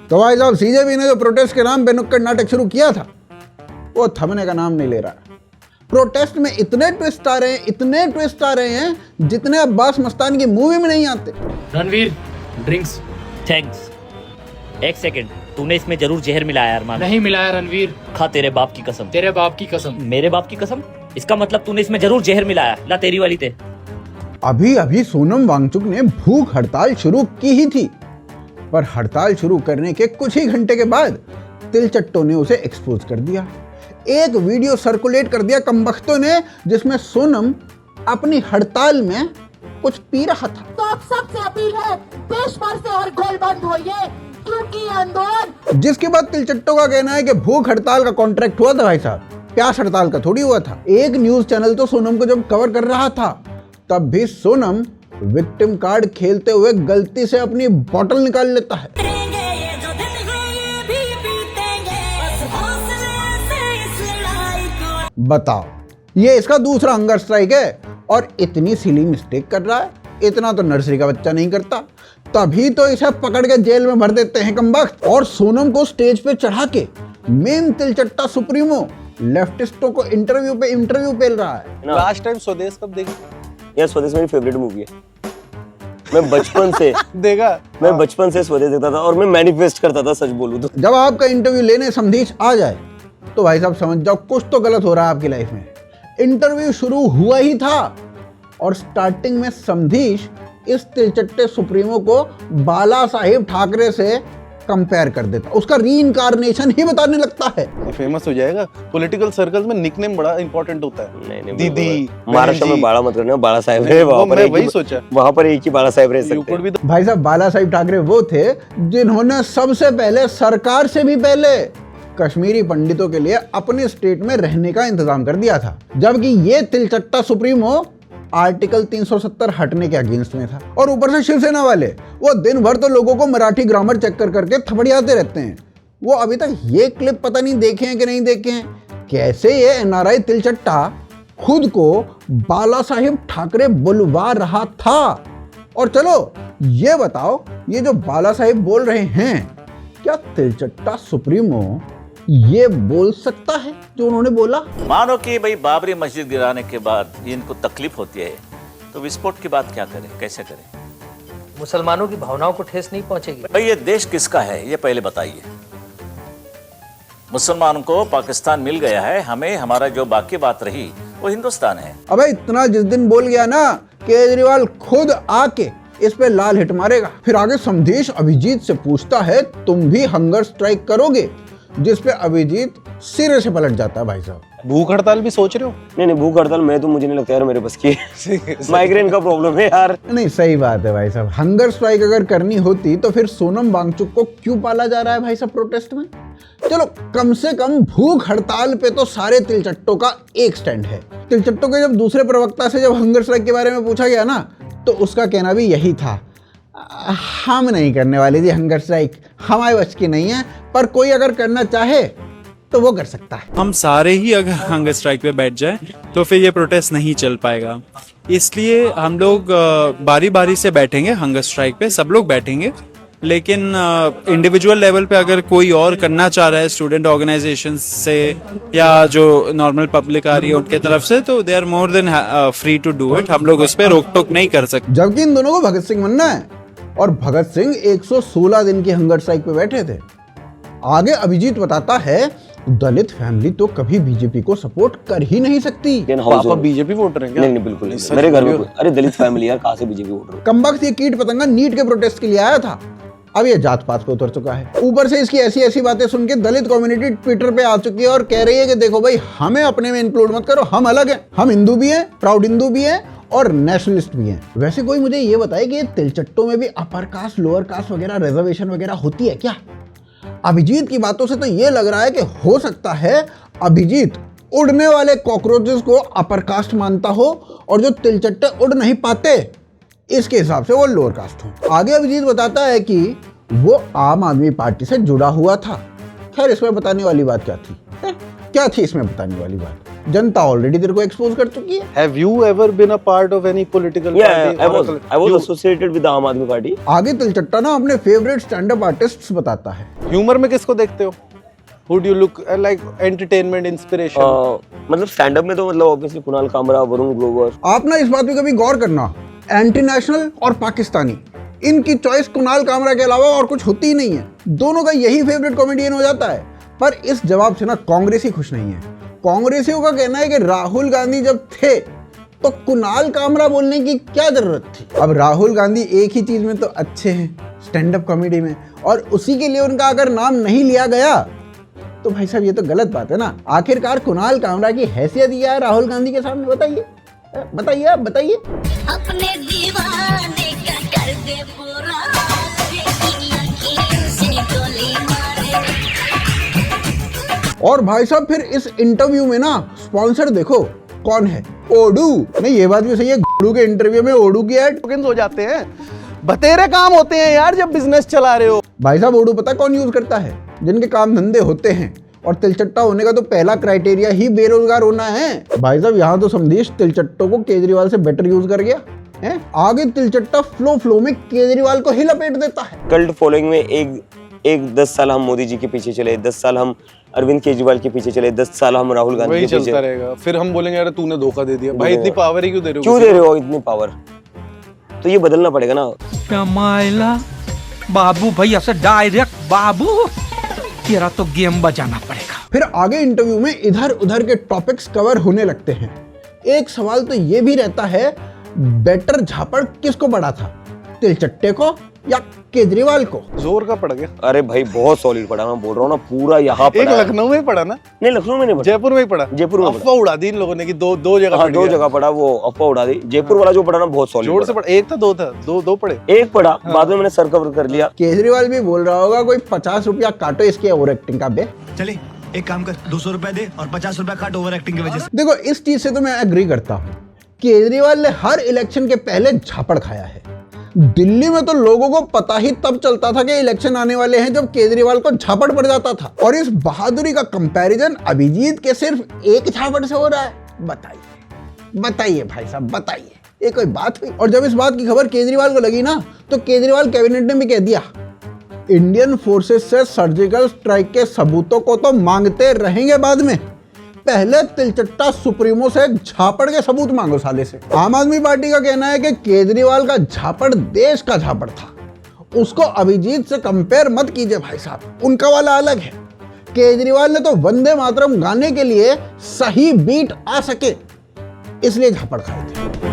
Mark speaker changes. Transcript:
Speaker 1: तो भाई साहब सीजेपी ने जो प्रोटेस्ट के नाम पे नुक्कड़ नाटक शुरू किया था वो थमने का नाम नहीं ले रहा। प्रोटेस्ट में इतने ट्विस्ट आ रहे हैं जितने अब्बास मस्तानी की मूवी में नहीं आते।
Speaker 2: रणवीर ड्रिंक्स।
Speaker 3: थैंक्स। एक सेकंड, तूने इसमें जरूर जहर मिलाया अरमान।
Speaker 2: नहीं मिलाया रणवीर।
Speaker 3: खा तेरे बाप की कसम।
Speaker 2: तेरे बाप की कसम।
Speaker 3: मेरे बाप की कसम? इसका मतलब तूने इसमें जरूर जहर मिलाया। ला तेरी वाली ते।
Speaker 1: अभी सोनम वांगचुक ने भूख हड़ताल शुरू की ही थी, पर हड़ताल शुरू करने के कुछ ही घंटे के बाद तिलचट्टों ने उसे एक्सपोज कर दिया। एक वीडियो सर्कुलेट कर दिया कमबख्तों ने जिसमें सोनम अपनी हड़ताल में कुछ पी रहा था।
Speaker 4: तो आप सबसे अपील है देश भर से और गोल बंद होइए क्योंकि आंदोलन।
Speaker 1: जिसके बाद तिलचट्टों का कहना है कि भूख हड़ताल का कॉन्ट्रैक्ट हुआ था भाई साहब, प्यास हड़ताल का थोड़ी हुआ था। एक न्यूज चैनल तो सोनम को जब कवर कर रहा था तब भी सोनम विक्टिम कार्ड खेलते हुए गलती से अपनी बोतल निकाल लेता है। बताओ, ये इसका दूसरा हंगर स्ट्राइक है और इतनी सिली मिस्टेक कर रहा है, इतना तो नर्सरी का बच्चा नहीं करता। तभी तो इसे पकड़ के जेल में भर देते हैं कमबख्त। और सोनम को स्टेज पे चढ़ा के मेन तिलचट्टा सुप्रीमो लेफ्टिस्टों को इंटरव्यू पेल रहा है।
Speaker 5: लास्ट टाइम स्वदेश कब देखी?
Speaker 6: यार स्वदेश मेरी फेवरेट मूवी है। मैं बचपन से स्वदेश देखता था और मैं मैनिफेस्ट करता था, सच बोलूं तो।
Speaker 1: जब आपका इंटरव्यू लेने समधीश आ जाए तो भाई साहब समझ जाओ कुछ तो गलत हो रहा है आपकी लाइफ में। इंटरव्यू शुरू हुआ ही था और स्टार्टिंग में समधीश इस तिलचट्टे सुप्रीमो को बाला साहिब ठाकरे से कंपेयर कर देता, उसका रीइंकार्नेशन ही बताने लगता है।
Speaker 5: फेमस हो जाएगा। पॉलिटिकल सर्कल्स में निकनेम बड़ा इंपॉर्टेंट होता है।
Speaker 6: नहीं,
Speaker 5: दीदी
Speaker 6: महाराष्ट्र में बाड़ा मत करना, बाला साहेब है वहाँ पर।
Speaker 5: वही सोचा,
Speaker 6: वहाँ पर एक ही बाला साहेब रह सकते हैं।
Speaker 1: भाई साहब बाला साहिब ठाकरे वो थे जिन्होंने सबसे पहले सरकार से भी पहले कश्मीरी पंडितों के लिए अपने स्टेट में रहने का इंतजाम कर दिया था, जबकि ये तिलचट्टा सुप्रीमो आर्टिकल 370 हटने के अगेंस्ट में था। और ऊपर से शिवसेना वाले वो दिन भर तो लोगों को मराठी ग्रामर चेक कर करके थपड़ियाते रहते हैं। वो अभी तक ये क्लिप पता नहीं देखे हैं कि नहीं देखे हैं, कैसे ये एनआरआई तिलचट्टा खुद को बाला साहिब ठाकरे बुलवा रहा था। और चलो ये बताओ, ये जो बाला साहिब बोल रहे हैं, क्या तिलचट्टा सुप्रीमो ये बोल सकता है जो उन्होंने बोला?
Speaker 7: मानो कि भाई बाबरी मस्जिद गिराने के बाद इनको तकलीफ होती है तो विस्फोट की बात क्या करें, कैसे करें?
Speaker 2: मुसलमानों की भावनाओं को ठेस नहीं पहुंचेगी।
Speaker 7: भाई ये देश किसका है ये पहले बताइए। मुसलमानों को पाकिस्तान मिल गया है, हमें हमारा जो बाकी बात रही वो हिंदुस्तान है।
Speaker 1: अबे इतना जिस दिन बोल गया ना केजरीवाल खुद आके इस पे लाल हिट मारेगा। फिर आगे समधीश अभिजीत से पूछता है तुम भी हंगर स्ट्राइक करोगे, जिस पे अभिजीत सिरे से पलट जाता है। भाई साहब
Speaker 5: भूख हड़ताल भी सोच रहे हो?
Speaker 6: नहीं भूख हड़ताल मैं तो मुझे नहीं लगता यार मेरे बस की। माइग्रेन का प्रॉब्लम है यार।
Speaker 1: नहीं सही बात है भाई साहब, हंगर स्ट्राइक अगर करनी होती तो फिर सोनम वांगचुक को क्यों पाला जा रहा है भाई साहब प्रोटेस्ट में? चलो कम से कम भूख हड़ताल पे तो सारे तिलचट्टों का एक स्टैंड है। तिलचट्टों के जब दूसरे प्रवक्ता से जब हंगर स्ट्राइक के बारे में पूछा गया ना तो उसका कहना भी यही था, हम नहीं करने वाले जी हंगर स्ट्राइक, हमारे बस की नहीं है, पर कोई अगर करना चाहे तो वो कर सकता है।
Speaker 8: हम सारे ही अगर हंगर स्ट्राइक पे बैठ जाए तो फिर ये प्रोटेस्ट नहीं चल पाएगा। इसलिए हम लोग बारी बारी से बैठेंगे हंगर स्ट्राइक पे, सब लोग बैठेंगे, लेकिन इंडिविजुअल लेवल पे अगर कोई और करना चाह रहा है स्टूडेंट ऑर्गेनाइजेशन से या जो नॉर्मल पब्लिक आ रही है उनके तरफ से, तो they are more than free to do it. हम लोग उस पर रोक टोक नहीं कर सकते।
Speaker 1: जबकि इन दोनों को भगत सिंह बनना है और भगत सिंह 116 दिन की हंगर स्ट्राइक पे बैठे थे। आगे अभिजीत बताता है दलित फैमिली तो कभी बीजेपी को सपोर्ट कर ही नहीं सकती।
Speaker 5: पापा बीजेपी वोटर हैं क्या?
Speaker 6: नहीं बिल्कुल नहीं। मेरे घर में अरे दलित फैमिली यार, कहाँ से बीजेपी वोटर?
Speaker 1: कमबख्त ये कीट पतंगा नीट के प्रोटेस्ट के लिए आया था, अब ये जात पात पे उतर चुका है। ऊपर से इसकी ऐसी बातें सुन के दलित कम्युनिटी ट्विटर पे आ चुकी है और कह रही है कि देखो भाई हमें अपने में इंक्लूड मत करो, हम अलग हैं, हम हिंदू भी हैं, प्राउड हिंदू भी हैं और नेशनलिस्ट भी हैं। वैसे कोई मुझे ये बताए कि तिलचट्टों में भी अपर कास्ट लोअर कास्ट वगैरह रिजर्वेशन वगैरह होती है क्या? अभिजीत की बातों से तो ये लग रहा है कि हो सकता है अभिजीत उड़ने वाले कॉकरोचेस को अपर कास्ट मानता हो और जो तिलचट्टे उड़ नहीं पाते इसके हिसाब से वो लोअर कास्ट हो। आगे अभिजीत बताता है कि वो आम आदमी पार्टी से जुड़ा हुआ था। खैर इसमें बताने वाली बात क्या थी? क्या थी इसमें बताने वाली बात? जनता ऑलरेडी तेरे को एक्सपोज कर चुकी है।
Speaker 5: Have you ever been a part of any political
Speaker 6: Yeah,
Speaker 5: party?
Speaker 6: I was associated with the आम आदमी पार्टी।
Speaker 1: आगे तिलचट्टा ना अपने फेवरेट स्टैंड अप आर्टिस्ट्स बताता है।
Speaker 5: ह्यूमर में किसको देखते हो? Who do you look like entertainment inspiration?
Speaker 6: मतलब स्टैंड अप में तो मतलब ऑब्वियसली कुणाल कामरा, वरुण ग्रोवर।
Speaker 1: आप ना इस बात पे कभी गौर करना, एंटी नेशनल और पाकिस्तानी, इनकी चॉइस कुणाल कामरा के अलावा और कुछ होती ही नहीं है। दोनों का यही फेवरेट कॉमेडियन हो जाता है। पर इस जवाब से ना कांग्रेसी खुश नहीं है। कांग्रेसियों का कहना है कि राहुल गांधी जब थे तो कुणाल कामरा बोलने की क्या जरूरत थी। अब राहुल गांधी एक ही चीज में तो अच्छे हैं, स्टैंड अप कॉमेडी में, और उसी के लिए उनका अगर नाम नहीं लिया गया तो भाई साहब ये तो गलत बात है ना। आखिरकार कुणाल कामरा की हैसियत क्या है राहुल गांधी के सामने, बताइए बताइए आप बताइए।
Speaker 4: अपने दीवाने का कर दे पूरा, से गोली मारे।
Speaker 1: और भाई साहब फिर इस इंटरव्यू में ना स्पॉन्सर देखो कौन है, ओडू। नहीं ये बात भी सही है, ओडू के इंटरव्यू में ओडू की ऐड
Speaker 5: टोकन्स हो जाते हैं, बतेरे काम होते हैं यार जब बिजनेस चला रहे हो।
Speaker 1: भाई साहब ओडू पता कौन यूज करता है? जिनके काम धंधे होते हैं। और तिलचट्टा होने का तो पहला क्राइटेरिया ही बेरोजगार होना है। भाई साहब यहाँ तो समझिए तिलचट्टों को केजरीवाल से बेटर यूज कर गया है। आगे तिलचट्टा फ्लो में केजरीवाल को ही लपेट देता है।
Speaker 6: कल्ट फॉलोइंग में एक 10 साल हम मोदी जी के पीछे चले, 10 साल हम अरविंद केजरीवाल के पीछे चले, 10 साल हम राहुल गांधी
Speaker 5: वही
Speaker 6: के पीछे
Speaker 5: चलता रहेगा। फिर हम बोलेंगे यार तूने धोखा दे दिया। भाई इतनी पावर ही क्यों दे रहे हो?
Speaker 6: क्यों दे रहे हो इतनी पावर? तो ये बदलना पड़ेगा ना।
Speaker 9: मायला बाबू भाई ऐसे डायरेक्ट बाबू, तेरा तो गेम बजाना पड़ेगा।
Speaker 1: फिर आगे इंटरव्यू में इधर उधर के टॉपिक्स कवर होने लगते हैं। एक सवाल तो ये भी रहता है, बेटर झापड़ किसको पड़ा था, तिलचट्टे को या केजरीवाल को?
Speaker 5: जोर का पड़ गया।
Speaker 6: अरे भाई बहुत सॉलिड पड़ा, मैं बोल रहा हूँ ना, पूरा यहाँ
Speaker 5: एक
Speaker 6: पड़ा।
Speaker 5: लखनऊ में पड़ा ना?
Speaker 6: नहीं लखनऊ में नहीं पड़ा,
Speaker 5: जयपुर में ही पड़ा।
Speaker 6: जयपुर में
Speaker 5: अफवाह उड़ा दी इन लोगों ने कि दो जगह
Speaker 6: हाँ, 2 जगह पड़ा, वो अफवाह उड़ा दी। जयपुर वाला जो पड़ा ना बहुत सॉलिड
Speaker 5: जोर से पड़ा। एक था दो था, दो पड़े।
Speaker 6: एक पड़ा, बाद में मैंने सर कवर कर लिया।
Speaker 1: केजरीवाल भी बोल रहा होगा कोई 50 रुपया काटो इसके ओवर एक्टिंग का बे।
Speaker 9: चले एक काम कर, 200 रुपए दे और 50 रुपए काट ओवर एक्टिंग की वजह से।
Speaker 1: देखो इस चीज से तो मैं एग्री करता हूँ। केजरीवाल ने हर इलेक्शन के पहले झापड़ खाया है। दिल्ली में तो लोगों को पता ही तब चलता था कि इलेक्शन आने वाले हैं जब केजरीवाल को झापड़ पड़ जाता था। और इस बहादुरी का कंपैरिजन अभिजीत के सिर्फ एक झापड़ से हो रहा है। बताइए भाई साहब बताइए, ये कोई बात हुई? और जब इस बात की खबर केजरीवाल को लगी ना तो केजरीवाल कैबिनेट ने भी कह दिया, इंडियन फोर्सेस से सर्जिकल स्ट्राइक के सबूतों को तो मांगते रहेंगे बाद में, पहले तिलचट्टा सुप्रीमो से झापड़ के सबूत मांगो साले से। आम आदमी पार्टी का कहना है कि केजरीवाल का झापड़ देश का झापड़ था, उसको अभिजीत से कंपेयर मत कीजिए भाई साहब, उनका वाला अलग है। केजरीवाल ने तो वंदे मातरम गाने के लिए सही बीट आ सके इसलिए झापड़ खाए थे।